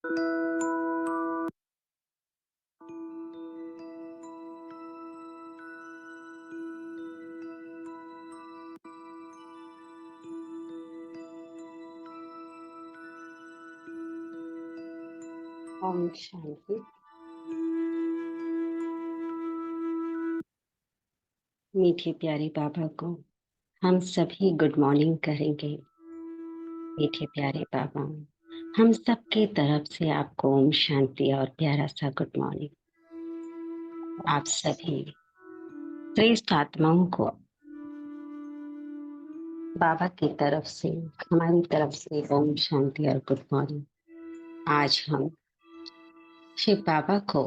ओम शांति। मीठे प्यारे बाबा को हम सभी गुड मॉर्निंग करेंगे। मीठे प्यारे बाबा, हम सबके तरफ से आपको ओम शांति और प्यारा सा गुड मॉर्निंग। आप सभी श्रेष्ठ आत्माओं को बाबा की तरफ से, हमारी तरफ से ओम शांति और गुड मॉर्निंग। आज हम शिव बाबा को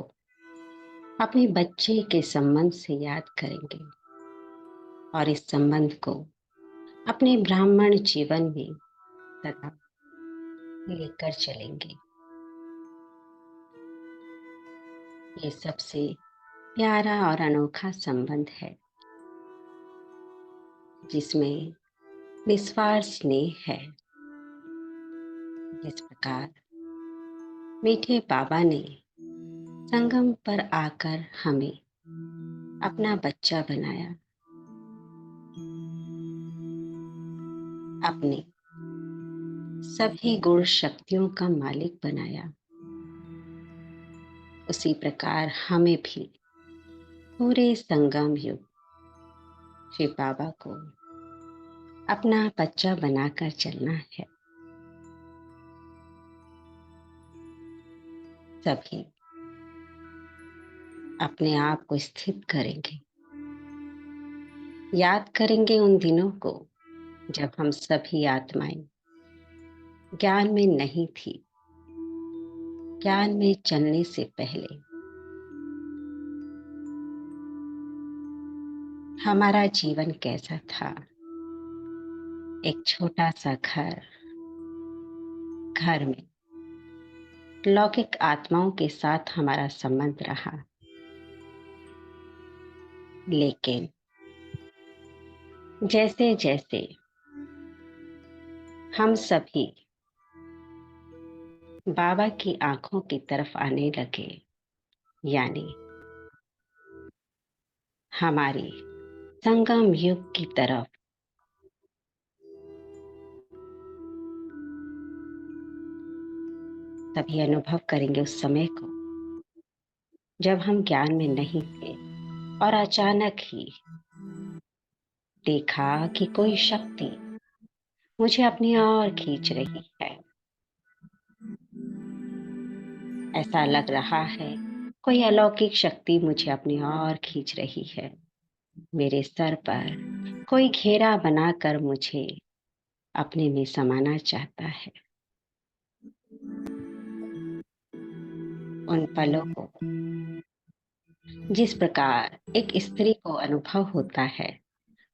अपने बच्चे के संबंध से याद करेंगे और इस संबंध को अपने ब्राह्मण जीवन में सदा लेकर चलेंगे। ये सबसे प्यारा और अनोखा संबंध है जिसमें निस्वार्थ स्नेह है। जिस प्रकार मीठे बाबा ने संगम पर आकर हमें अपना बच्चा बनाया, अपने सभी गुण शक्तियों का मालिक बनाया, उसी प्रकार हमें भी पूरे संगम युग शिव बाबा को अपना बच्चा बनाकर चलना है। सभी अपने आप को स्थित करेंगे, याद करेंगे उन दिनों को जब हम सभी आत्माएं ज्ञान में नहीं थी। ज्ञान में चलने से पहले हमारा जीवन कैसा था? एक छोटा सा घर में लौकिक आत्माओं के साथ हमारा संबंध रहा। लेकिन जैसे जैसे हम सभी बाबा की आंखों की तरफ आने लगे, यानी हमारी संगम युग की तरफ, तभी अनुभव करेंगे उस समय को जब हम ज्ञान में नहीं थे और अचानक ही देखा कि कोई शक्ति मुझे अपनी ओर खींच रही है। ऐसा लग रहा है कोई अलौकिक शक्ति मुझे अपनी ओर खींच रही है। मेरे सर पर कोई घेरा बनाकर मुझे अपने में समाना चाहता है। उन पलों को जिस प्रकार एक स्त्री को अनुभव होता है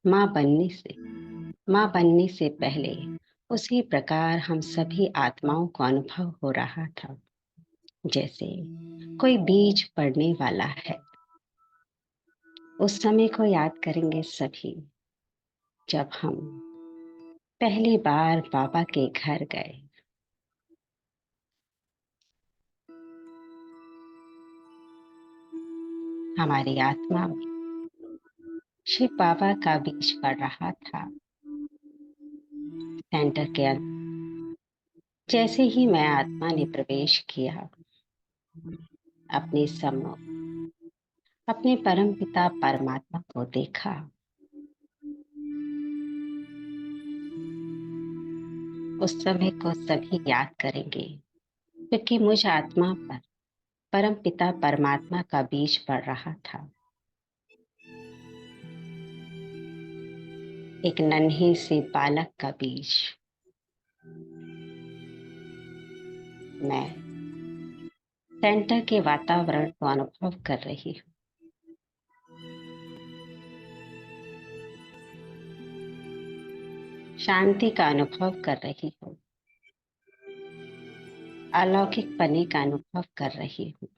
माँ बनने से पहले, उसी प्रकार हम सभी आत्माओं को अनुभव हो रहा था जैसे कोई बीज पड़ने वाला है। उस समय को याद करेंगे सभी जब हम पहली बार बाबा के घर गए। हमारी आत्मा में शिव बाबा का बीज पड़ रहा था। सेंटर के अंदर जैसे ही मैं आत्मा ने प्रवेश किया, अपने सम्मुख अपने परम पिता परमात्मा को देखा। उस समय को सभी याद करेंगे क्योंकि मुझ आत्मा पर परम पिता परमात्मा का बीज पड़ रहा था। एक नन्हे से बालक का बीज। मैं सेंटर के वातावरण को अनुभव कर रही हूँ। शांति का अनुभव कर रही हूँ। अलौकिक पने का अनुभव कर रही हूँ।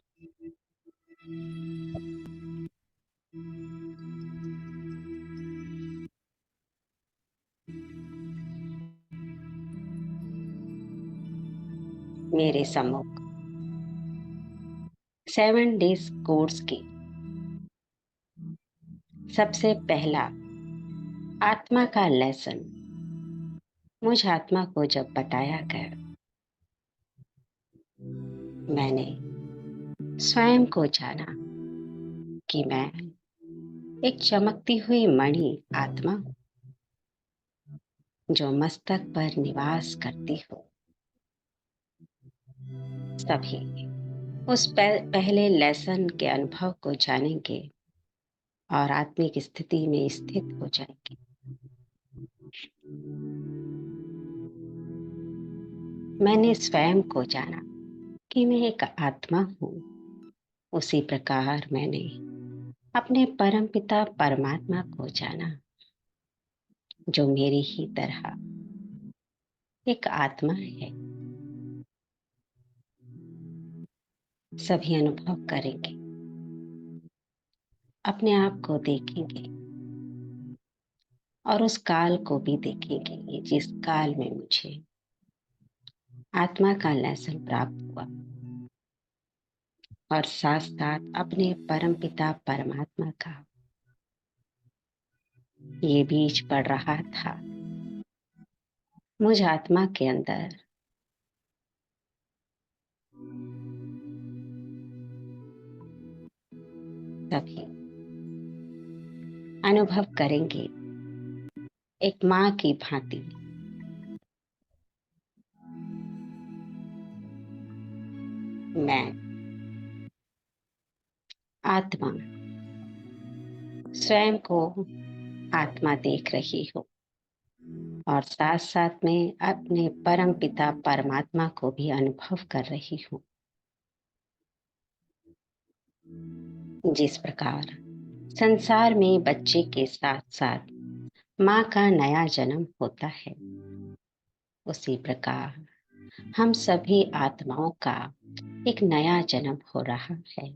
मेरे सम्मुख 7 डेज कोर्स की सबसे पहला आत्मा का लेसन मुझ आत्मा को जब बताया गया, मैंने स्वयं को जाना कि मैं एक चमकती हुई मणि आत्मा हूँ, जो मस्तक पर निवास करती हो। सभी उस पहले लेसन के अनुभव को जानेंगे और आत्मिक स्थिति में स्थित हो जाएंगे। मैंने स्वयं को जाना कि मैं एक आत्मा हूँ। उसी प्रकार मैंने अपने परमपिता परमात्मा को जाना, जो मेरी ही तरह एक आत्मा है। सभी अनुभव करेंगे, अपने आप को देखेंगे और उस काल को भी देखेंगे जिस काल में मुझे आत्मा का लेसन प्राप्त हुआ और साथ साथ अपने परमपिता परमात्मा का ये बीज पड़ रहा था मुझ आत्मा के अंदर। सभी अनुभव करेंगे एक माँ की भांति मैं आत्मा स्वयं को आत्मा देख रही हूँ और साथ साथ में अपने परम पिता परमात्मा को भी अनुभव कर रही हूँ। जिस प्रकार संसार में बच्चे के साथ साथ माँ का नया जन्म होता है, उसी प्रकार हम सभी आत्माओं का एक नया जन्म हो रहा है।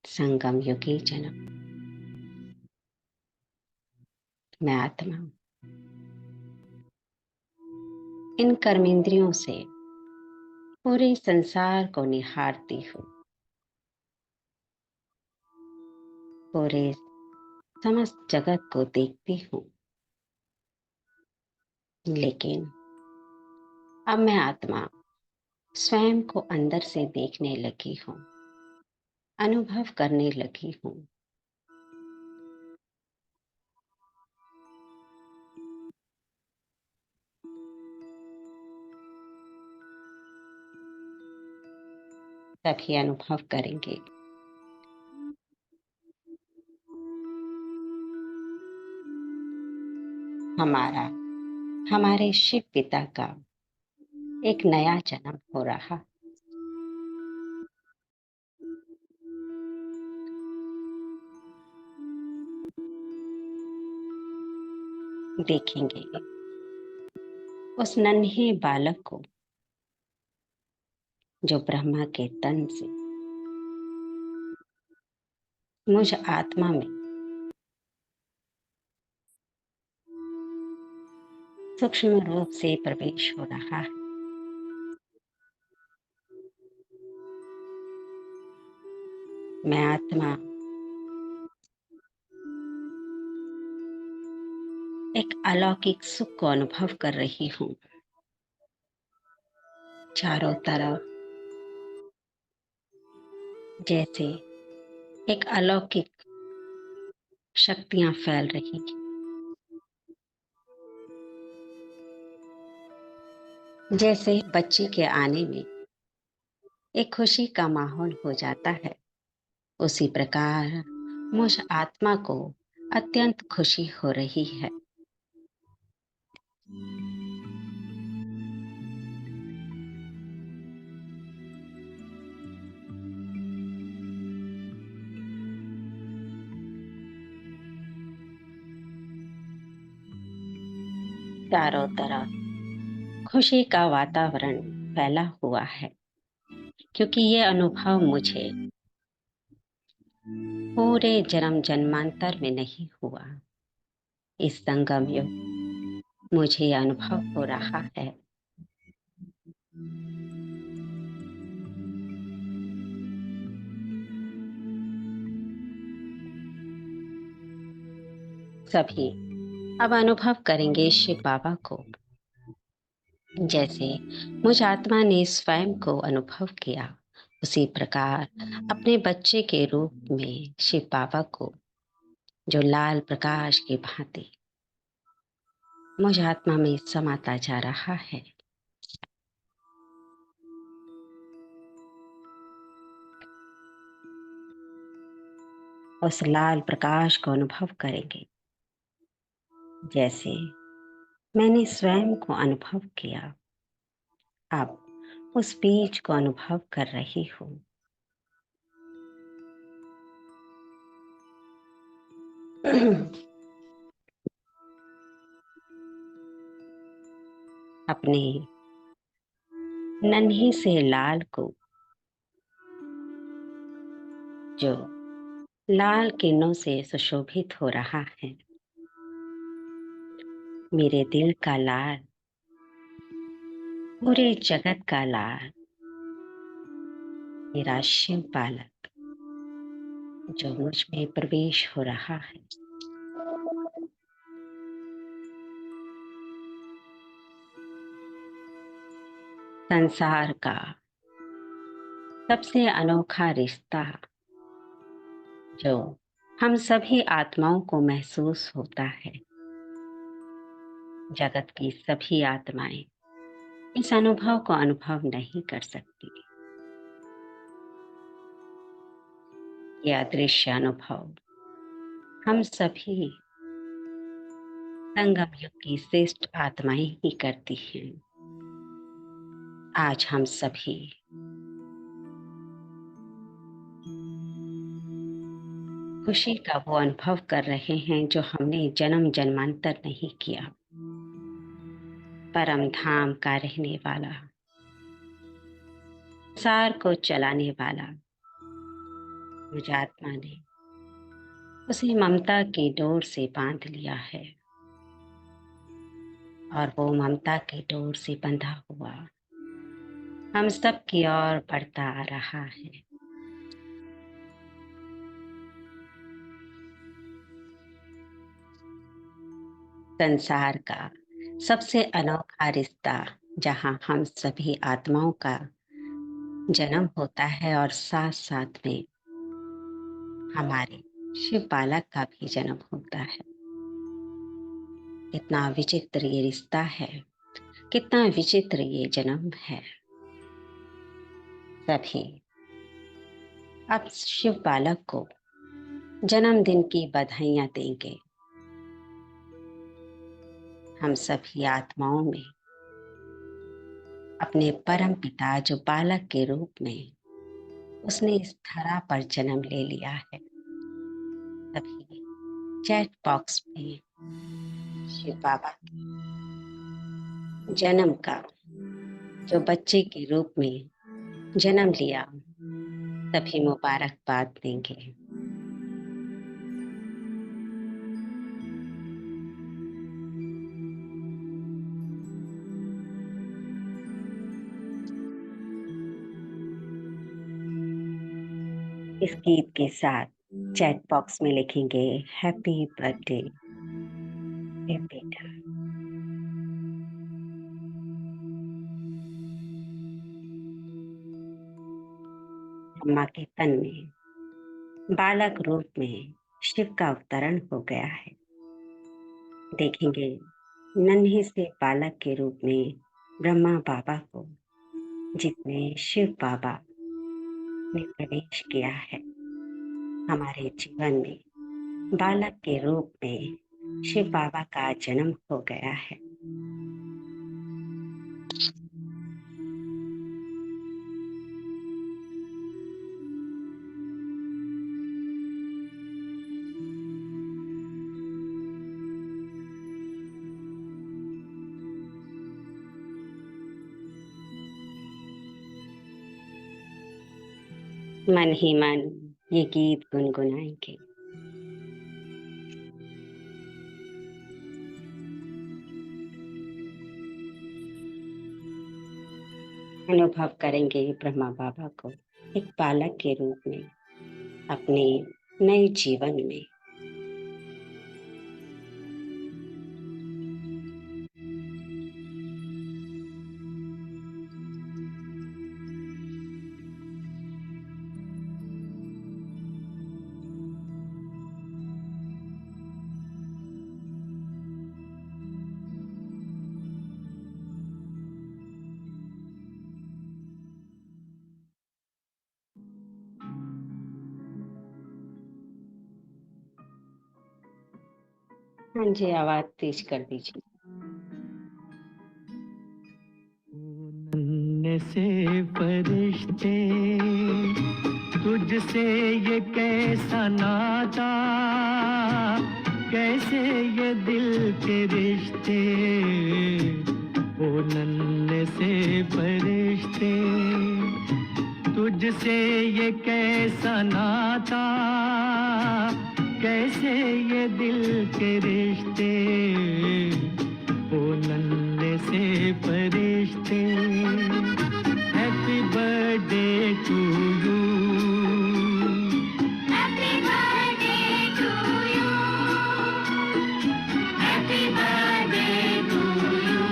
संगम युगी जन्म। मैं आत्मा इन कर्मेंद्रियों से पूरे संसार को निहारती हूँ, पूरे समस्त जगत को देखती हूँ। लेकिन अब मैं आत्मा स्वयं को अंदर से देखने लगी हूँ, अनुभव करने लगी हूँ। तभी अनुभव करेंगे हमारा हमारे शिव पिता का एक नया जन्म हो रहा। देखेंगे उस नन्हे बालक को जो ब्रह्मा के तन से मुझ आत्मा में सूक्ष्म रूप से प्रवेश हो रहा है। मैं आत्मा एक अलौकिक सुख को अनुभव कर रही हूँ। चारों तरफ जैसे एक अलौकिक शक्तियां फैल रही हैं। जैसे बच्चे के आने में एक खुशी का माहौल हो जाता है, उसी प्रकार मुझ आत्मा को अत्यंत खुशी हो रही है। चारों तरफ खुशी का वातावरण फैला हुआ है, क्योंकि ये अनुभव मुझे पूरे जन्म जन्मांतर में नहीं हुआ। इस संगम युग मुझे यह अनुभव हो रहा है। सभी अब अनुभव करेंगे शिव बाबा को, जैसे मुझ आत्मा ने स्वयं को अनुभव किया, उसी प्रकार अपने बच्चे के रूप में शिव बाबा को, जो लाल प्रकाश की भांति मुझ आत्मा में समाता जा रहा है। उस लाल प्रकाश को अनुभव करेंगे, जैसे मैंने स्वयं को अनुभव किया। अब उस बीज को अनुभव कर रही हूँ। अपने नन्हे से लाल को, जो लाल किरणों से सुशोभित हो रहा है, मेरे दिल का लाल, पूरे जगत का लाल, मेरा शिव बालक जो मुझ में प्रवेश हो रहा है। संसार का सबसे अनोखा रिश्ता जो हम सभी आत्माओं को महसूस होता है, जगत की सभी आत्माएं इस अनुभव को अनुभव नहीं कर सकती। यह अदृश्य अनुभव हम सभी संगम युग की श्रेष्ठ आत्माएं ही करती हैं। आज हम सभी खुशी का वो अनुभव कर रहे हैं जो हमने जन्म जन्मांतर नहीं किया। परम धाम का रहने वाला, संसार को चलाने वाला मुझ आत्मा ने उसे ममता की डोर से बांध लिया है, और वो ममता की डोर से बंधा हुआ हम सब की ओर बढ़ता आ रहा है। संसार का सबसे अनोखा रिश्ता जहाँ हम सभी आत्माओं का जन्म होता है और साथ साथ में हमारे शिव बालक का भी जन्म होता है। कितना विचित्र ये रिश्ता है, कितना विचित्र ये जन्म है। सभी अब शिव बालक को जन्मदिन की बधाइयां देंगे। हम सभी आत्माओं में अपने परम पिता जो बालक के रूप में उसने इस धरा पर जन्म ले लिया है, सभी चैट बॉक्स में शिव बाबा के जन्म का, जो बच्चे के रूप में जन्म लिया, सभी मुबारकबाद देंगे। इस गीत के साथ चैट बॉक्स में लिखेंगे हैप्पी बर्थडे बेटा। अम्मा के तन में बालक रूप में शिव का अवतरण हो गया है। देखेंगे नन्हे से बालक के रूप में ब्रह्मा बाबा को, जिसमें शिव बाबा ने प्रवेश किया है हमारे जीवन में। बालक के रूप में शिव बाबा का जन्म हो गया है। मन ही मन ये गीत गुनगुनाएंगे। अनुभव करेंगे ब्रह्मा बाबा को एक बालक के रूप में अपने नए जीवन में। हाँ जी, आवाज़ तेज़ कर दीजिए। नन्हे से फरिश्ते, तुझसे ये कैसा नाता, कैसे ये दिल के रिश्ते, ओ नन्हे से फरिश्ते, तुझसे ये कैसा नाता, कैसे ये दिल के रिश्ते, ओ नन्हे से फरिश्ते। Happy birthday to you, happy birthday to you, happy birthday to you.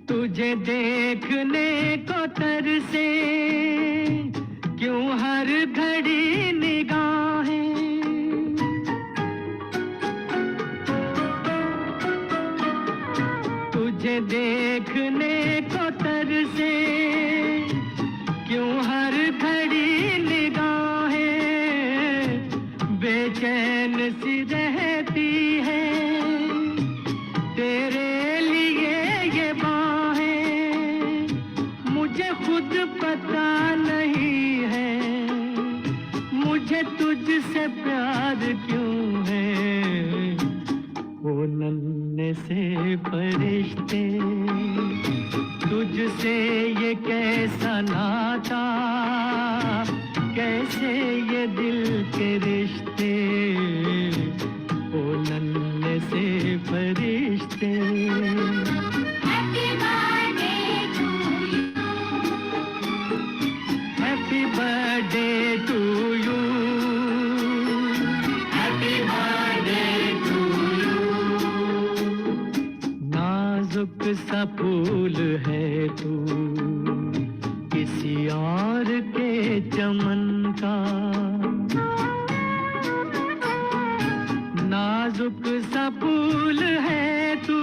तुझे देखने को तरसे क्यों हर घड़ी निगाहें, तुझे देखने को तरसे क्यों हर घड़ी निगाहें, बेचैन सी रहती है तेरे लिए ये बाहें, मुझे खुद पता नहीं है मुझे तुझसे प्यार क्यों है, ओ नन्हे से फरिश्ते, तुझसे ये कैसा नाता, कैसे ये दिल के रिश्ते, ओ नन्हे से फरिश्ते। Happy birthday to you, happy birthday to you, happy birthday to you. नाजुक सा फूल है तू किसी और के चमन का, नाजुक सा फूल है तू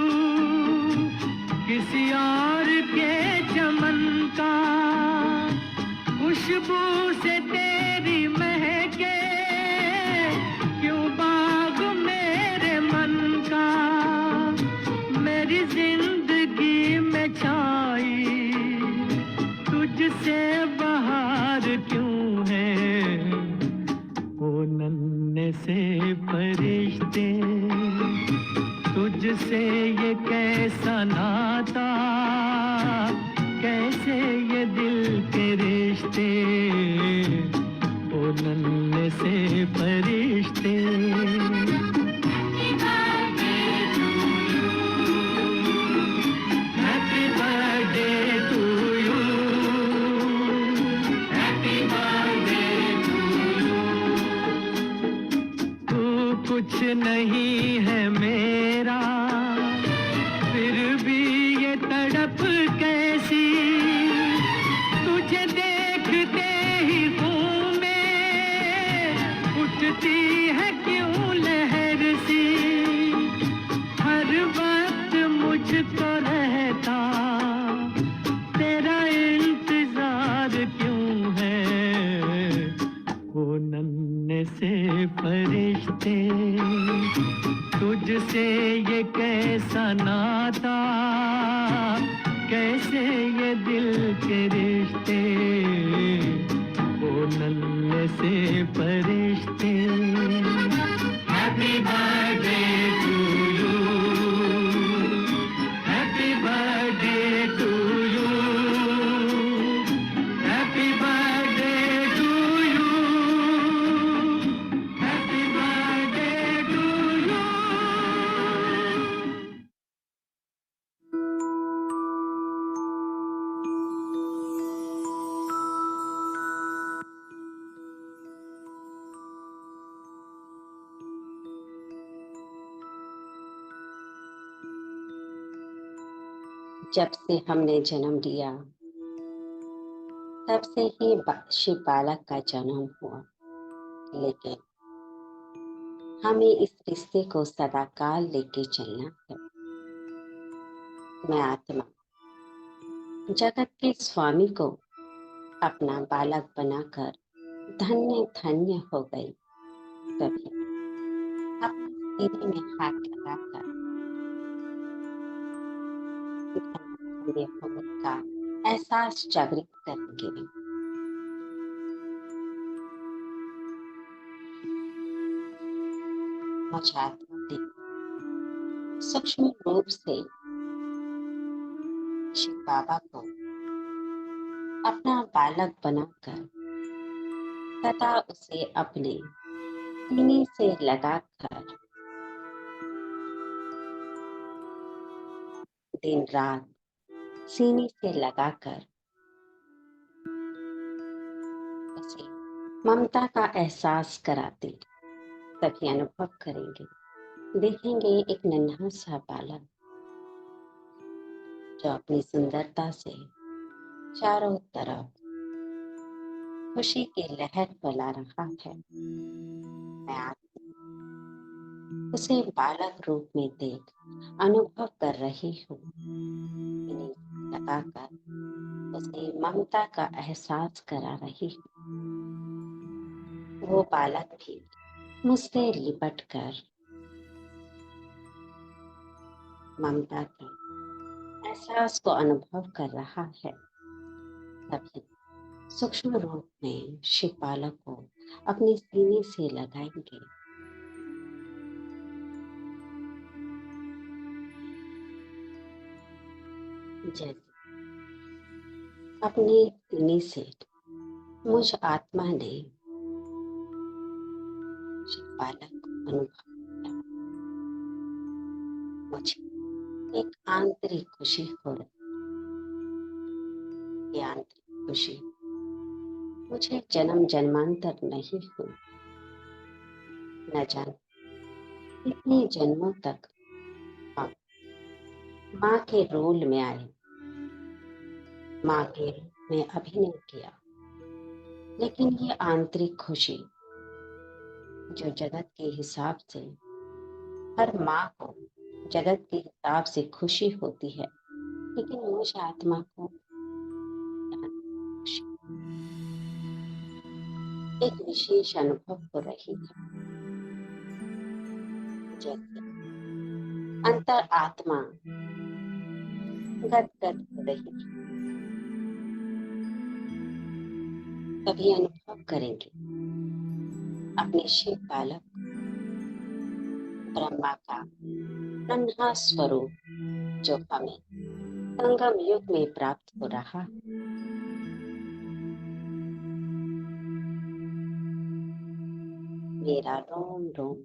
किसी और के चमन का, खुशबू से तेरी महके क्यों बाग मेरे मन का, मेरी जिंदगी में छाई तुझसे बहार क्यों है, ओ नन्हे से फरिश्ते, तुझसे ये कैसा नाता, कैसे ये दिल के रिश्ते, ओ नन्हे से फरिश्ते। Happy birthday to you, happy birthday to you. तू कुछ नहीं है मेरा, फिर भी ये तड़प कैसी, तुझे देखते ही हूँ मैं, उठती है क्यों लहर सी, हर वक्त मुझको रहता तेरा इंतजार क्यों है, ओ नन्हे से फरिश्ते, तुझसे ये कैसा नाता, कैसे ये दिल के रिश्ते, ओ नन्हे से फरिश्ते। Happy birthday to you, happy birthday to you, happy birthday to you, happy birthday to you. जब से हमने जन्म लिया, तब से ही शिव बालक का जन्म हुआ, लेकिन हमें इस रिश्ते को सदाकाल लेके चलना है। मैं आत्मा जगत के स्वामी को अपना बालक बनाकर धन्य धन्य हो गई, तभी अपने सीने में हाथ लगाकर धन्य होने का एहसास जागृत करेंगे। मुझे आत्मा ने सूक्ष्म रूप से शिव बाबा को अपना बालक बनाकर तथा उसे अपने सीने से लगाकर दिन रात सीने से लगाकर उसे ममता का एहसास कराते तभी अनुभव करेंगे। देखेंगे एक नन्हा सा बालक जो अपनी सुंदरता से चारों तरफ खुशी की लहर फैला रहा है। मैं आज उसे बालक रूप में देख अनुभव कर रही हूँ। इन्हें लगाकर उसे ममता का एहसास करा रही हूँ। वो बालक भी मुझसे लिपट कर ममता के एहसास को अनुभव कर रहा है। तभी सूक्ष्म रूप में शिव बालक को अपने सीने से लगाएंगे। जैसे अपने सीने से मुझ आत्मा ने शिव बालक को अनुभव किया। मुझे एक आंतरिक खुशी हो रही। ये आंतरिक खुशी मुझे जन्म जन्मांतर नहीं हुई। न जाने कितने जन्मों तक हम माँ के रोल में आए, माँ के रूप में अभिनय किया। लेकिन ये आंतरिक खुशी जो जगत के हिसाब से हर माँ को जगत के हिसाब से खुशी होती है, लेकिन मुझ आत्मा को खुशी एक विशेष अनुभव हो रही है। जैसे अंतर आत्मा गदगद हो रही है। तभी अनुभव करेंगे अपने शिव बालक ब्रह्मा का नन्हा स्वरूप जो हमें संगम युग में प्राप्त हो रहा है। मेरा रोम रोम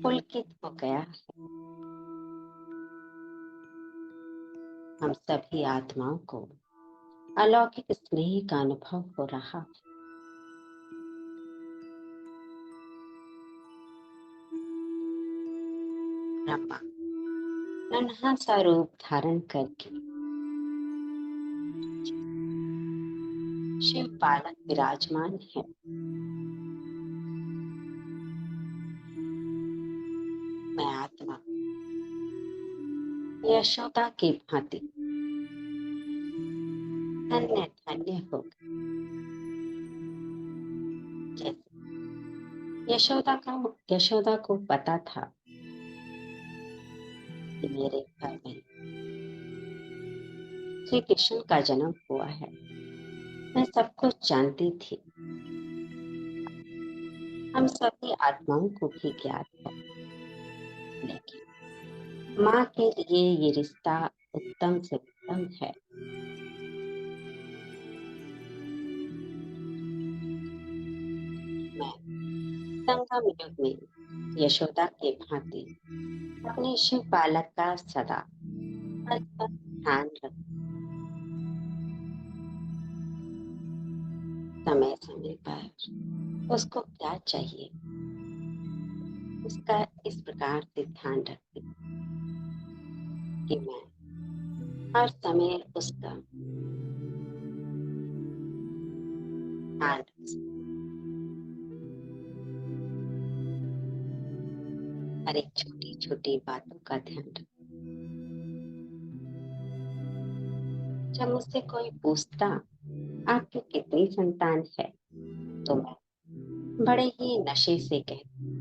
पुलकित हो गया है। हम सभी आत्माओं को अलौकिक स्नेह का अनुभव हो रहा है। ब्रह्मा नन्हा सा रूप धारण करके शिव बालक विराजमान है। मैं आत्मा यशोदा की भांति धन्य धन्य हो गई। जैसे यशोदा को पता था कि मेरे घर में श्री कृष्ण का जन्म हुआ है। मैं सब कुछ जानती थी। हम सभी आत्माओं को भी ज्ञात है, लेकिन माँ के लिए ये रिश्ता उत्तम से उत्तम है। मैं संगम युग में यशोदा के भांति अपने शिव बालक का सदा ध्यान रख समय समय पर उसको क्या चाहिए उसका इस प्रकार से ध्यान रखती कि मैं हर समय उसका ध्यान रख सकूं। हर एक छोटी छोटी बातों का ध्यान रख। जब मुझसे कोई पूछता आपकी कितनी संतान है, तो मैं बड़े ही नशे से कहती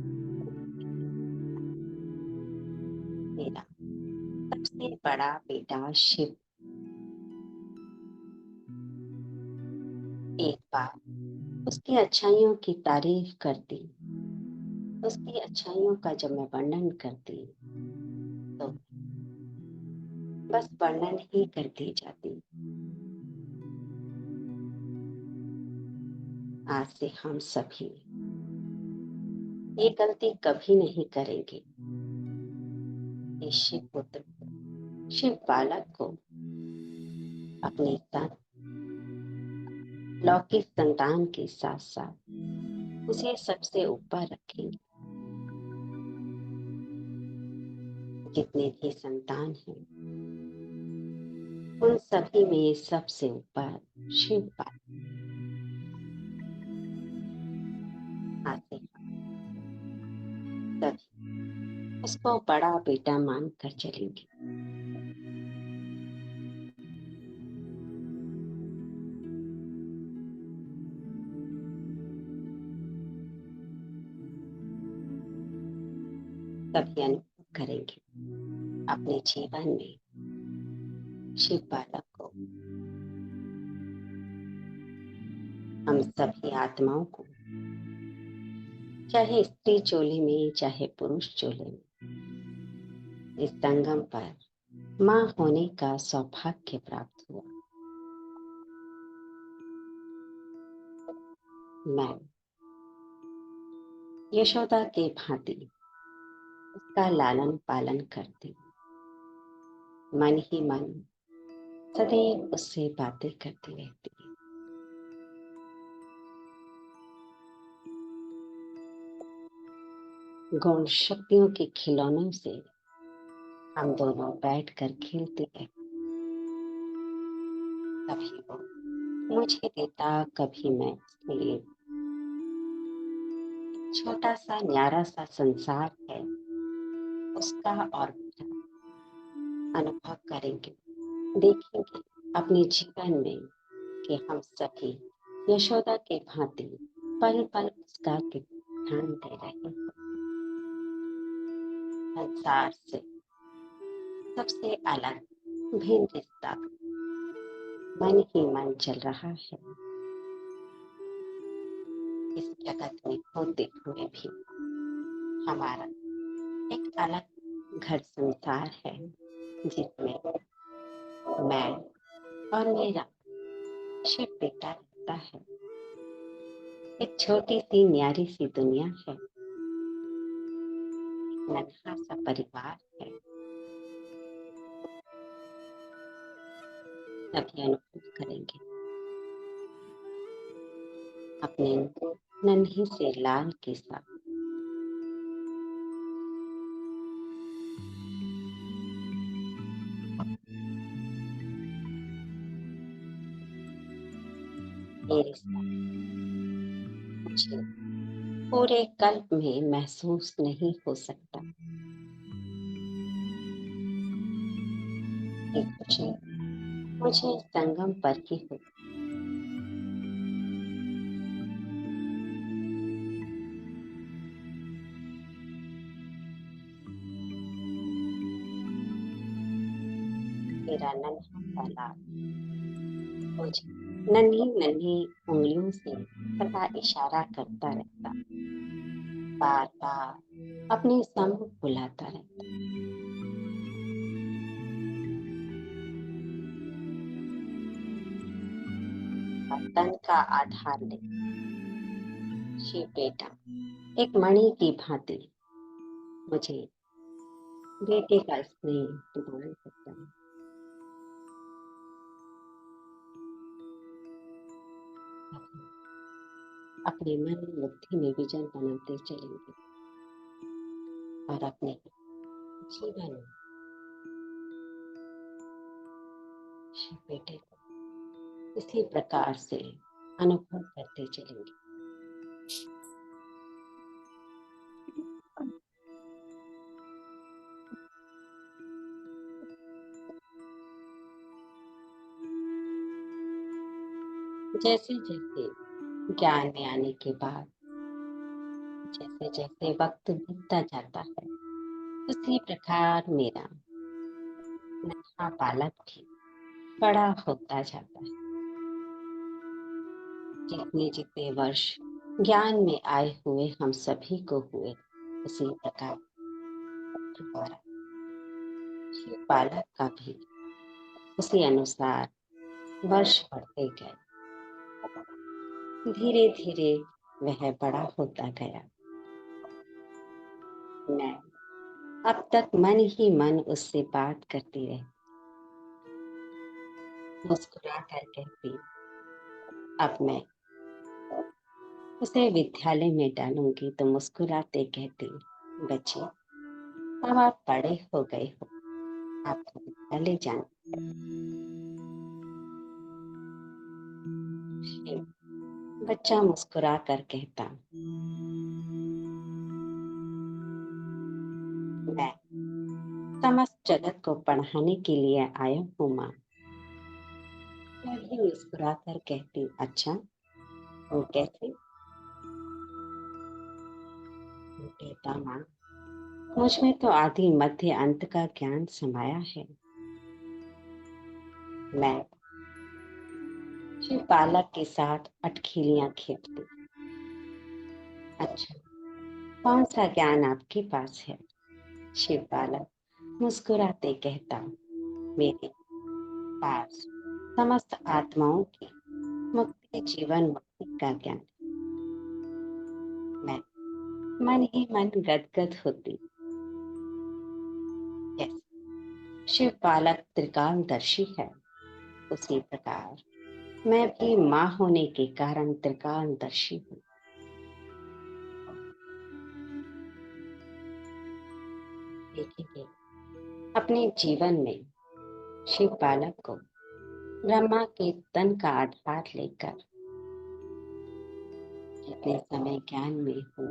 मेरा सबसे बड़ा बेटा शिव एक बार उसकी अच्छाइयों की तारीफ करती। उसकी अच्छाइयों का जब मैं वर्णन करती तो बस वर्णन ही करती जाती। आज से हम सभी ये गलती कभी नहीं करेंगे कि शिव पुत्र को, शिव बालक को अपने साथ लौकिक संतान के साथ साथ उसे सबसे ऊपर रखेंगे। जितने भी संतान हैं उन सभी में सबसे ऊपर शिव बालक। आज से सभी उसको बड़ा बेटा मानकर चलेंगे। सभी अनुभव करेंगे अपने जीवन में शिव बालक को। हम सभी आत्माओं को चाहे स्त्री चोली में चाहे पुरुष चोली में इस संगम पर माँ होने का सौभाग्य प्राप्त हुआ। मैं यशोदा के भांति उसका लालन पालन करती, मन ही मन सदैव उससे बातें करती रहती। गौण शक्तियों के खिलौनों से हम दोनों बैठकर खेलते रहे। कभी वो मुझे देता, कभी मैं उसके लिए। छोटा सा न्यारा सा संसार है उसका और मेरा। अनुभव करेंगे, देखेंगे अपने जीवन में कि हम सभी यशोदा के भांति पल पल उसका ध्यान दे रहे हैं। संसार से सबसे अलग भिन्न रिश्ता मन ही मन चल रहा है। इस जगत में होते हुए भी हमारा एक अलग घर संसार है जिसमें मैं और मेरा शिव बेटा रहता है। एक छोटी सी न्यारी सी दुनिया है, नन्हा सा परिवार है। सभी अनुभव करेंगे अपने नन्हे से लाल के साथ। ये रिश्ता मुझे पूरे कल्प में महसूस नहीं हो सकता। ये खुशी मुझे संगम पर ही हो। मेरा नन्हा सा लाल मुझे नन्ही नन्ही उंगलियों से सदा इशारा करता रहता, बार बार अपने सम्मुख बुलाता रहता। तन का आधार नहीं, शिव बेटा एक मणि की भांति मुझे बेटे का स्नेह प्रदान करता है। अपने मन बुद्धि में विजन बनाते चलेंगे और अपने जीवन में शिव बेटे को इसी प्रकार से अनुभव करते चलेंगे। जैसे जैसे ज्ञान में आने के बाद जैसे जैसे वक्त बीतता जाता है उसी प्रकार मेरा नन्हा बालक भी बड़ा होता जाता है। जितने जितने वर्ष ज्ञान में आए हुए हम सभी को हुए, उसी प्रकार हमारा शिव बालक का भी उसी अनुसार वर्ष बढ़ते गए। धीरे धीरे वह बड़ा होता गया। मैं अब तक मन ही मन उससे बात करती रही, मुस्कुरा कर कहती, अब मैं उसे विद्यालय में डालूंगी तो मुस्कुराते कहती, बच्चे अब आप बड़े हो गए हो, आपको विद्यालय जाना। शिव बच्चा मुस्कुरा कर कहता, मैं समस्त जगत को पढ़ाने के लिए आया हूँ माँ। मैं भी मुस्कुरा कर कहती, अच्छा वो कैसे? वो कहता, माँ मुझ में तो आदि मध्य अंत का ज्ञान समाया है। मैं शिव बालक के साथ अटखेलियां खेलती, अच्छा कौन सा ज्ञान आपके पास है? शिव बालक मुस्कुराते कहता, मेरे पास समस्त आत्माओं की मुक्ति जीवन मुक्ति का ज्ञान। मैं मन ही मन गदगद होती। जैसे शिव बालक त्रिकालदर्शी है, उसी प्रकार मैं भी माँ होने के कारण त्रिकालदर्शी हूँ। देखेंगे अपने जीवन में शिव बालक को ब्रह्मा के तन का आधार लेकर जितने समय ज्ञान में हूँ,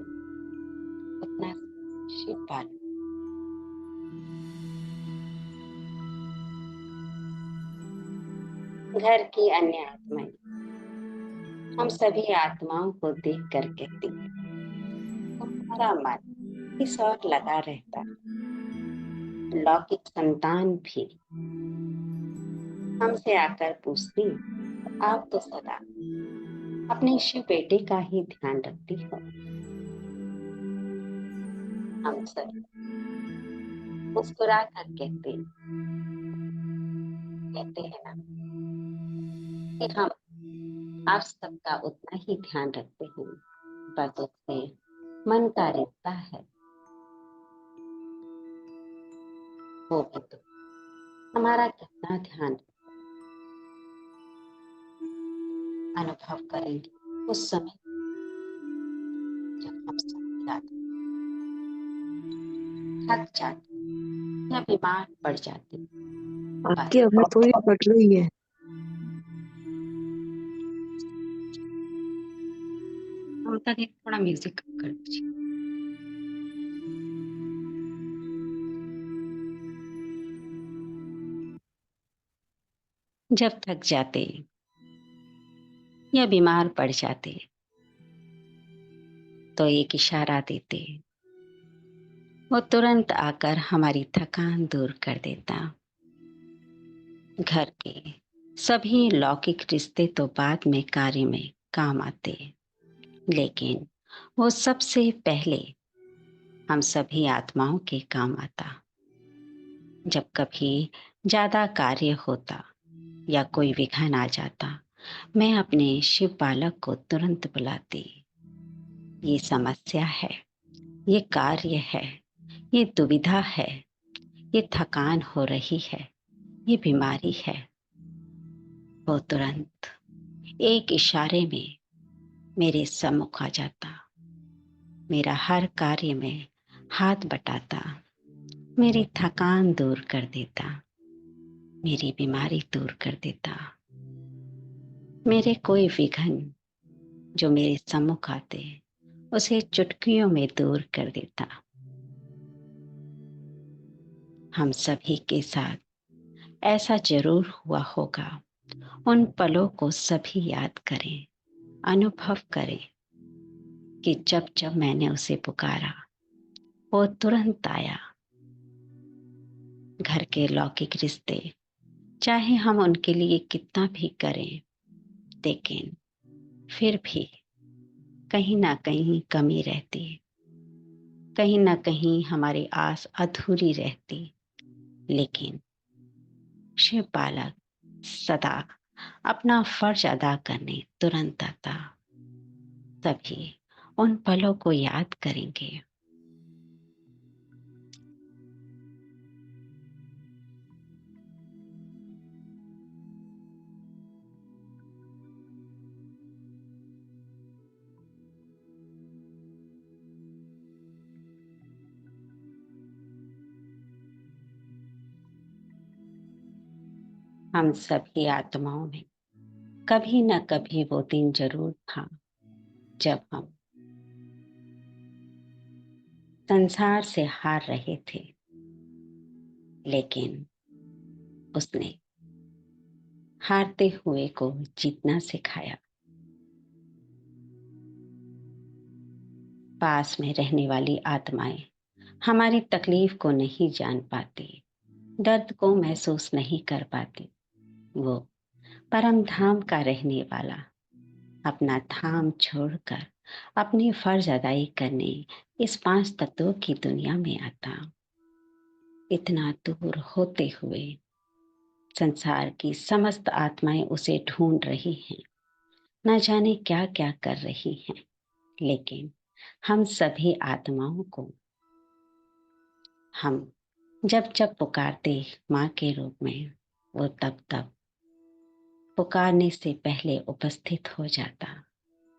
उतना शिव बालक घर की अन्य आत्माएं हम सभी आत्माओं को देख कर कहती, तुम्हारा मन इस ओर लगा रहता। लौकिक संतान भी हमसे आकर पूछती, आप तो सदा अपने शिव बेटे का ही ध्यान रखती हो। हम सब मुस्कुरा कर कहते हैं ना कि हम आप सबका उतना ही ध्यान रखते हैं, बस उससे मन का रिश्ता है, वो भी तो हमारा कितना ध्यान अनुभव करेंगे उस समय जब हम सब थक जाते या बीमार पड़ जाते। आपकी आवाज थोड़ी कट रही है। ममता दी थोड़ा म्यूजिक कर दीजिए। जब थक जाते या बीमार पड़ जाते तो एक इशारा देते, वो तुरंत आकर हमारी थकान दूर कर देता। घर के सभी लौकिक रिश्ते तो बाद में कार्य में काम आते, लेकिन वो सबसे पहले हम सभी आत्माओं के काम आता। जब कभी ज्यादा कार्य होता या कोई विघ्न आ जाता, मैं अपने शिव बालक को तुरंत बुलाती। ये समस्या है, ये कार्य है, ये दुविधा है, ये थकान हो रही है, ये बीमारी है। वो तुरंत एक इशारे में मेरे सम्मुख आ जाता, मेरा हर कार्य में हाथ बटाता, मेरी थकान दूर कर देता, मेरी बीमारी दूर कर देता। मेरे कोई विघ्न जो मेरे सम्मुख आते, उसे चुटकियों में दूर कर देता। हम सभी के साथ ऐसा जरूर हुआ होगा। उन पलों को सभी याद करें, अनुभव करें कि जब जब मैंने उसे पुकारा, वो तुरंत आया, घर के लौकिक रिश्ते, चाहे हम उनके लिए कितना भी करें, लेकिन फिर भी कहीं ना कहीं कमी रहती, कहीं ना कहीं हमारी आस अधूरी रहती। लेकिन शिव बालक सदा अपना फर्ज अदा करने तुरंत आता। सभी उन पलों को याद करेंगे। हम सभी आत्माओं में कभी न कभी वो दिन जरूर था जब हम संसार से हार रहे थे, लेकिन उसने हारते हुए को जीतना सिखाया। पास में रहने वाली आत्माएं हमारी तकलीफ को नहीं जान पाती, दर्द को महसूस नहीं कर पाती। वो परम धाम का रहने वाला अपना धाम छोड़कर अपनी फर्ज अदाई करने इस पांच तत्वों की दुनिया में आता। इतना दूर होते हुए संसार की समस्त आत्माएं उसे ढूंढ रही हैं, न जाने क्या क्या कर रही हैं। लेकिन हम सभी आत्माओं को हम जब जब पुकारते माँ के रूप में, वो तब तब पुकारने से पहले उपस्थित हो जाता।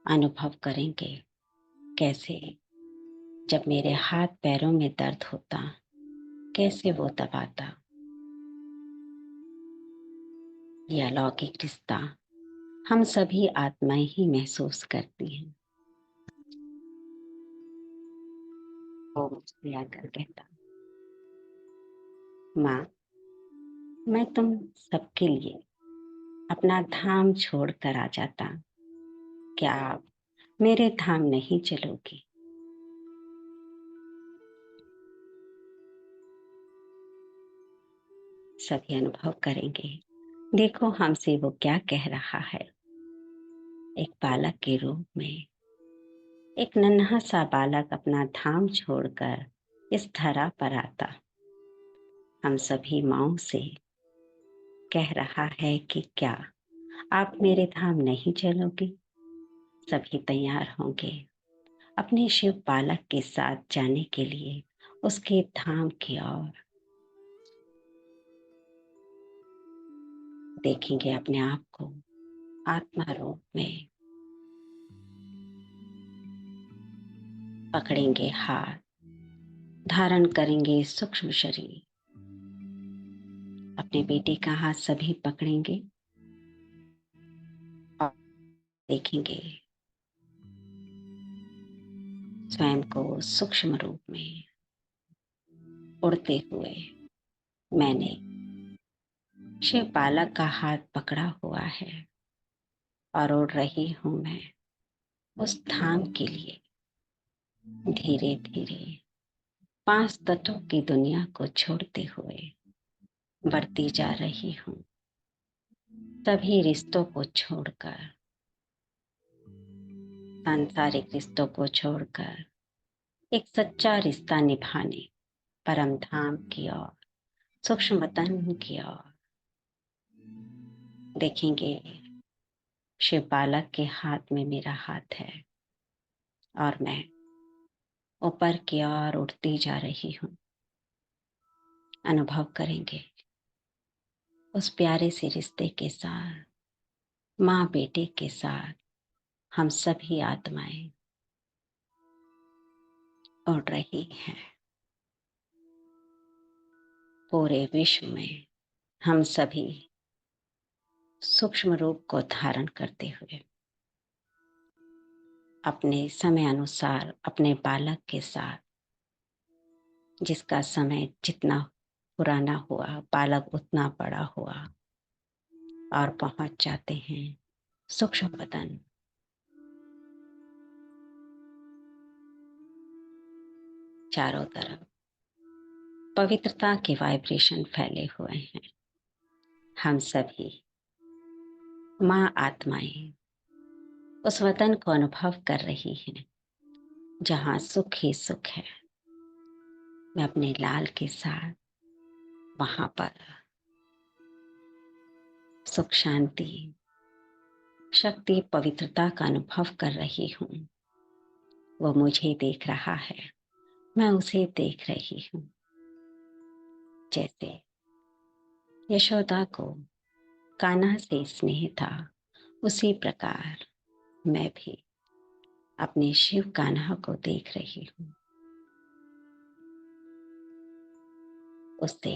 अनुभव करेंगे कैसे जब मेरे हाथ पैरों में दर्द होता, कैसे वो दबाता। यह अलौकिक रिश्ता हम सभी आत्माएं ही महसूस करती हैं। वो मुझसे आकर कहता, माँ, मैं तुम सबके लिए अपना धाम छोड़ कर आ जाता, क्या आप मेरे धाम नहीं चलोगी? सभी अनुभव करेंगे। देखो हमसे वो क्या कह रहा है। एक बालक के रूप में एक नन्हा सा बालक अपना धाम छोड़कर इस धरा पर आता। हम सभी माँओं से कह रहा है कि क्या आप मेरे धाम नहीं चलोगी? सभी तैयार होंगे अपने शिव बालक के साथ जाने के लिए उसके धाम की ओर। देखेंगे अपने आप को आत्मा रूप में, पकड़ेंगे हाथ, धारण करेंगे सूक्ष्म शरीर। अपने बेटे का हाथ सभी पकड़ेंगे और देखेंगे स्वयं को सूक्ष्म रूप में उड़ते हुए। मैंने शिव बालक का हाथ पकड़ा हुआ है और उड़ रही हूं मैं उस धाम के लिए। धीरे धीरे पांच तत्वों की दुनिया को छोड़ते हुए बढ़ती जा रही हूं, सभी रिश्तों को छोड़कर, सांसारिक रिश्तों को छोड़कर एक सच्चा रिश्ता निभाने परम धाम की ओर, सूक्ष्म वतन की ओर। देखेंगे शिव बालक के हाथ में मेरा हाथ है और मैं ऊपर की ओर उड़ती जा रही हूँ। अनुभव करेंगे उस प्यारे से रिश्ते के साथ, माँ बेटे के साथ हम सभी आत्माएं उड़ रही हैं। पूरे विश्व में हम सभी सूक्ष्म रूप को धारण करते हुए अपने समय अनुसार अपने बालक के साथ, जिसका समय जितना पुराना हुआ बालक उतना बड़ा हुआ, और पहुंच जाते हैं सूक्ष्म वतन। चारों तरफ पवित्रता के वाइब्रेशन फैले हुए हैं। हम सभी माँ आत्माएं उस वतन को अनुभव कर रही हैं जहाँ सुख ही सुख है। मैं अपने लाल के साथ वहां पर सुख, शांति, शक्ति, पवित्रता का अनुभव कर रही हूँ। वो मुझे देख रहा है, मैं उसे देख रही हूँ। जैसे यशोदा को कान्हा से स्नेह था, उसी प्रकार मैं भी अपने शिव कान्हा को देख रही हूँ। उससे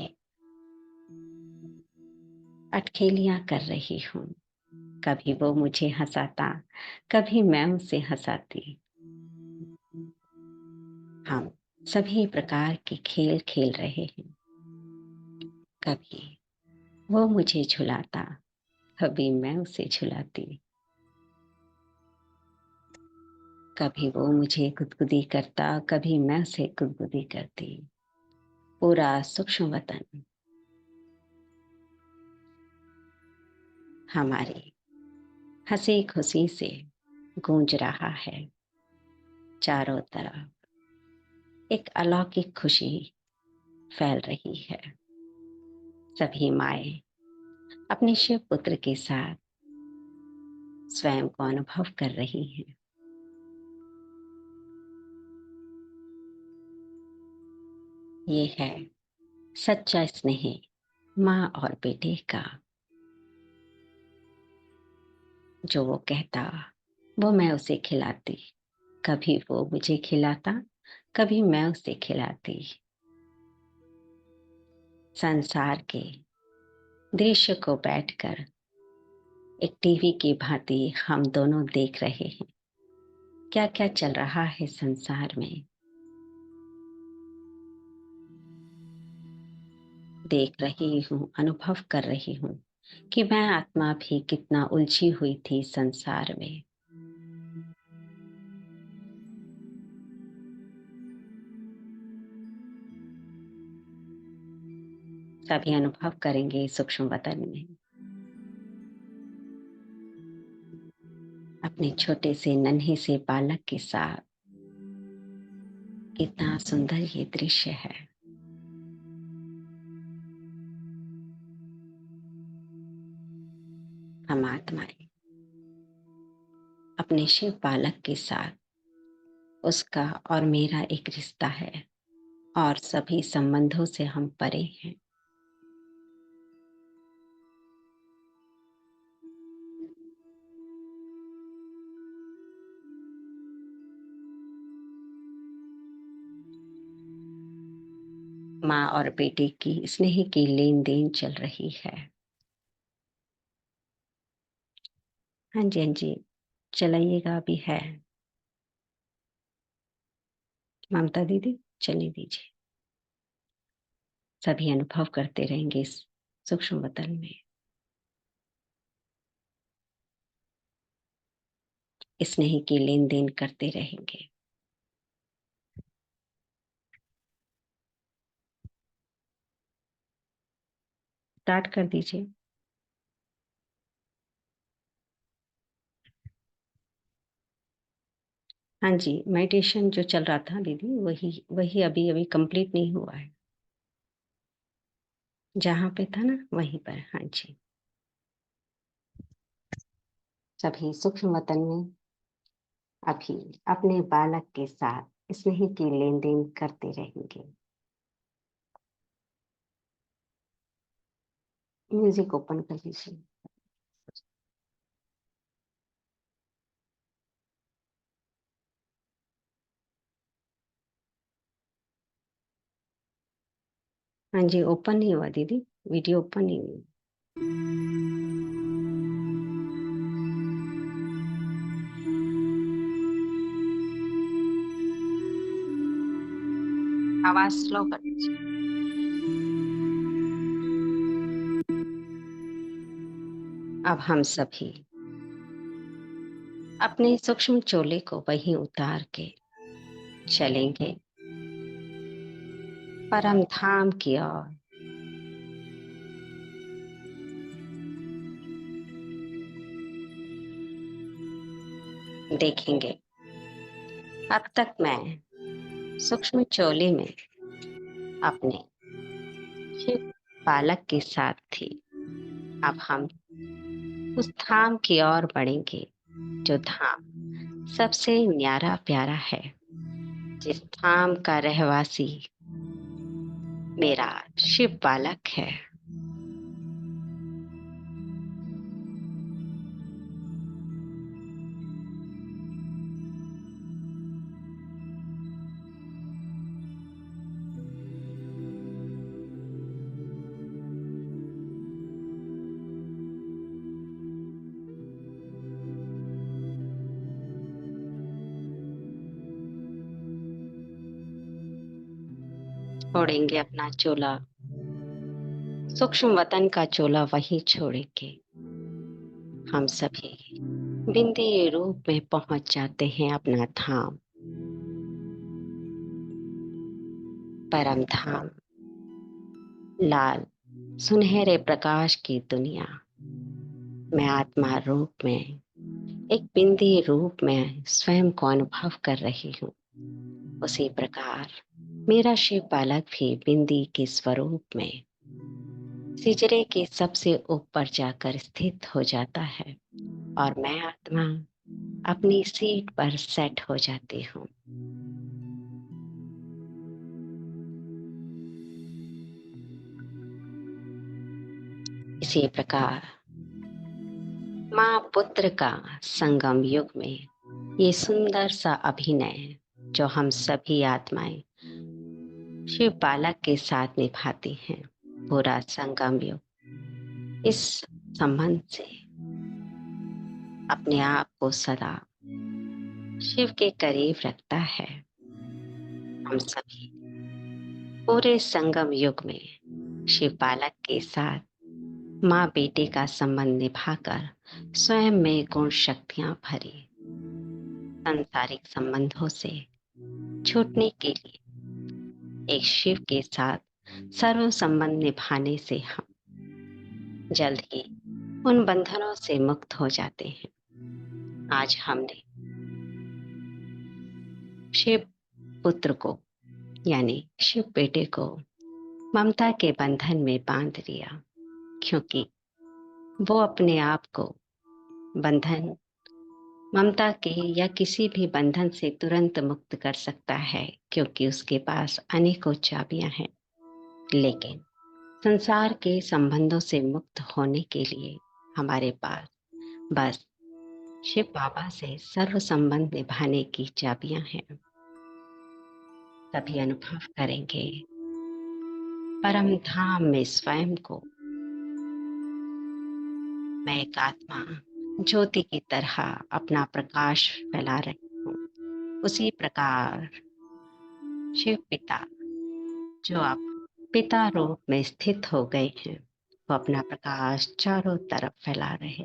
अटखेलियां कर रही हूँ। कभी वो मुझे हंसाता, कभी मैं उसे हंसाती। हम सभी प्रकार के खेल खेल रहे हैं। कभी वो मुझे झुलाता, कभी मैं उसे झुलाती। कभी वो मुझे गुदगुदी करता, कभी मैं उसे गुदगुदी करती। पूरा सूक्ष्म वतन हमारी हंसी खुशी से गूंज रहा है। चारों तरफ एक अलौकिक खुशी फैल रही है। सभी माएं अपने शिव पुत्र के साथ स्वयं को अनुभव कर रही हैं। ये है सच्चा स्नेह माँ और बेटे का। जो वो कहता वो मैं उसे खिलाती, कभी वो मुझे खिलाता, कभी मैं उसे खिलाती। संसार के दृश्य को बैठकर एक टीवी की भांति हम दोनों देख रहे हैं। क्या क्या चल रहा है संसार में, देख रही हूँ, अनुभव कर रही हूँ कि मैं आत्मा भी कितना उलझी हुई थी संसार में। सभी अनुभव करेंगे सूक्ष्म वतन में अपने छोटे से नन्हे से बालक के साथ। कितना सुंदर ये दृश्य है। हम आत्माएं अपने शिव बालक के साथ, उसका और मेरा एक रिश्ता है और सभी संबंधों से हम परे हैं। माँ और बेटे की स्नेह की लेन देन चल रही है। हाँ जी, हाँ जी, चलाइएगा, अभी है ममता दीदी, चलने दीजिए। सभी अनुभव करते रहेंगे इस सूक्ष्म वतन में। स्नेह की लेन देन करते रहेंगे। स्टार्ट कर दीजिए। हाँ जी, मेडिटेशन जो चल रहा था दीदी, वही वही अभी अभी कंप्लीट नहीं हुआ है। जहाँ पे था ना वहीं पर। हाँ जी, सभी सूक्ष्म वतन में अभी अपने बालक के साथ स्नेह की लेन देन करते रहेंगे। म्यूजिक ओपन कर लीजिए। हाँ जी, ओपन नहीं हुआ दीदी, वीडियो ओपन नहीं हुई। आवाज स्लो कर दीजिए। अब हम सभी अपने सूक्ष्म चोले को वहीं उतार के चलेंगे परम धाम की ओर देखेंगे। अब तक मैं सूक्ष्म चोली में अपने शिव बालक के साथ थी। अब हम उस धाम की ओर बढ़ेंगे जो धाम सबसे न्यारा प्यारा है, जिस धाम का रहवासी मेरा शिव बालक है। छोड़ेंगे अपना चोला, सूक्ष्म वतन का चोला वहीं छोड़ेंगे। हम सभी बिंदी रूप में पहुंच जाते हैं अपना धाम, परम धाम, लाल सुनहरे प्रकाश की दुनिया। मैं आत्मा रूप में, एक बिंदी रूप में स्वयं को अनुभव कर रही हूँ। उसी प्रकार मेरा शिव बालक भी बिंदी के स्वरूप में सिजरे के सबसे ऊपर जाकर स्थित हो जाता है और मैं आत्मा अपनी सीट पर सेट हो जाती हूँ। इसी प्रकार माँ पुत्र का संगम युग में ये सुंदर सा अभिनय जो हम सभी आत्माएं शिव बालक के साथ निभाती हैं, पूरा संगम युग इस संबंध से अपने आप को सदा शिव के करीब रखता है। हम सभी पूरे संगम युग में शिव बालक के साथ माँ बेटे का संबंध निभाकर स्वयं में गुण शक्तियां भरी सांसारिक संबंधों से छूटने के लिए एक शिव के साथ सर्व संबंध निभाने से हम जल्द ही उन बंधनों से मुक्त हो जाते हैं। आज हमने शिव पुत्र को यानी शिव बेटे को ममता के बंधन में बांध लिया, क्योंकि वो अपने आप को बंधन ममता के या किसी भी बंधन से तुरंत मुक्त कर सकता है, क्योंकि उसके पास अनेकों चाबियां हैं। लेकिन संसार के संबंधों से मुक्त होने के लिए हमारे पास बस शिव बाबा से सर्व संबंध निभाने की चाबियां हैं। तभी अनुभव करेंगे परम धाम में स्वयं को मैं एक आत्मा ज्योति की तरह अपना प्रकाश फैला रही हूँ। उसी प्रकार शिव पिता जो आप पिता रूप में स्थित हो गए हैं, वो अपना प्रकाश चारों तरफ फैला रहे।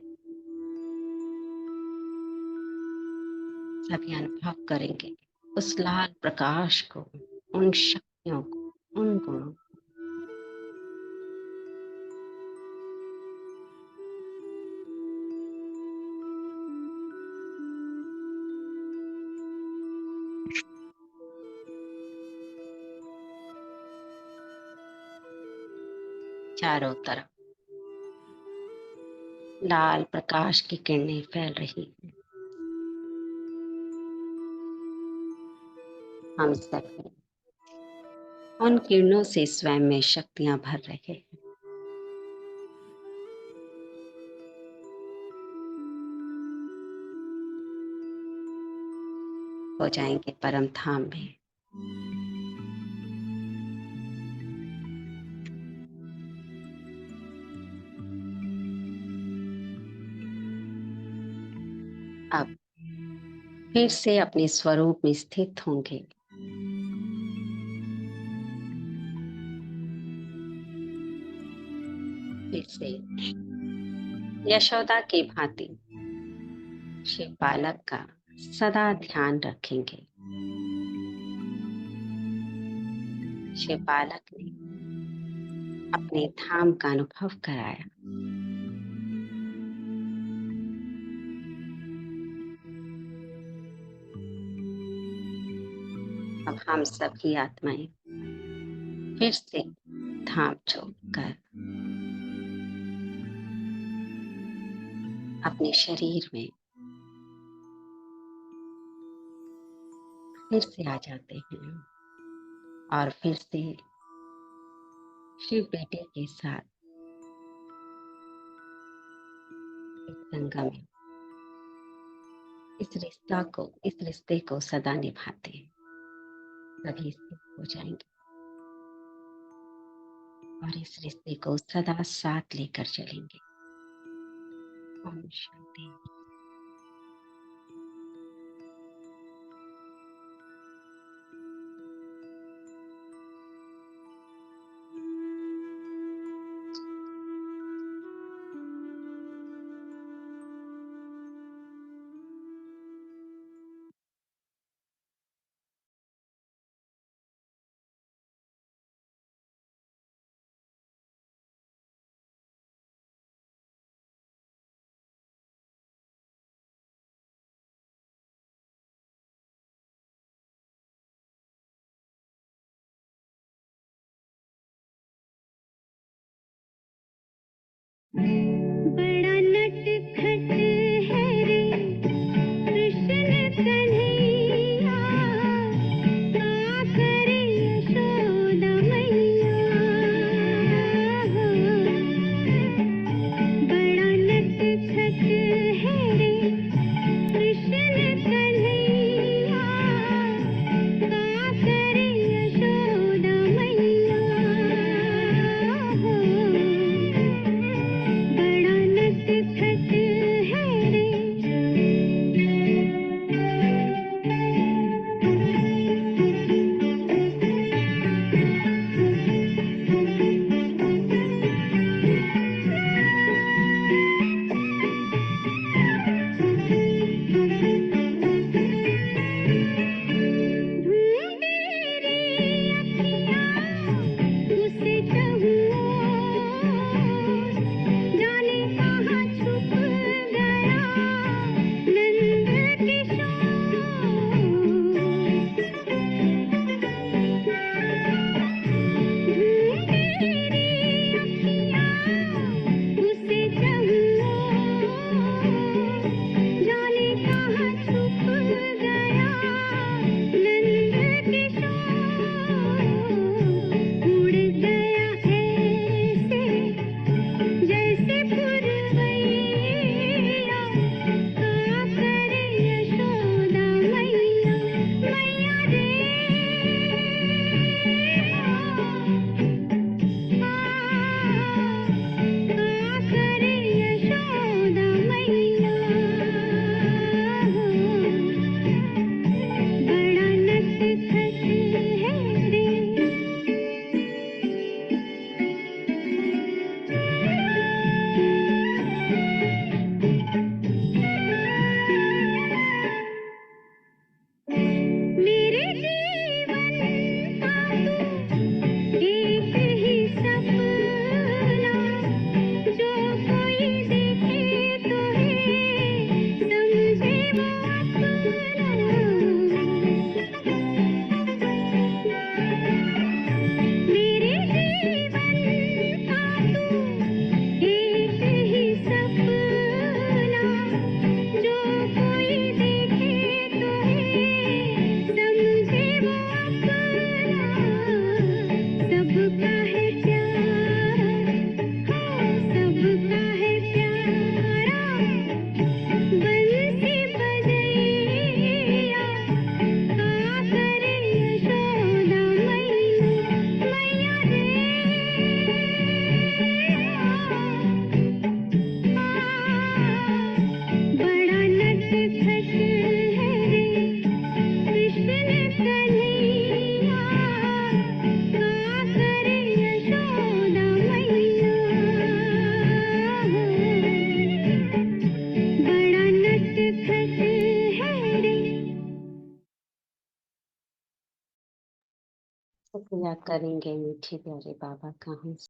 सभी अनुभव करेंगे उस लाल प्रकाश को, उन शक्तियों को, उन गुणों को। चारों तरफ लाल प्रकाश की किरणें फैल रही हैं। हम सभी उन किरणों से स्वयं में शक्तियां भर रहे हैं। हो जाएंगे परम धाम में। अब फिर से अपने स्वरूप में स्थित होंगे। फिर से यशोदा की भांति शिव बालक का सदा ध्यान रखेंगे। शिव बालक ने अपने धाम का अनुभव कराया। अब हम सभी आत्माएं फिर से धाम छोड़कर अपने शरीर में फिर से आ जाते हैं और फिर से शिव बेटे के साथ इस संगम में इस रिश्ते को सदा निभाते हैं। सभी सिद्ध हो जाएंगे और इस रिश्ते को सदा साथ लेकर चलेंगे। ओम शांति। बड़ा नटखट है रे कृष्ण कन्हैया, क्या करे यशोदा मैया। बड़ा नटखट है रे कृष्ण कन्हैया, क्या करे यशोदा मैया। बड़ा नटखट याद करेंगे मीठे प्यारे बाबा कहाँ से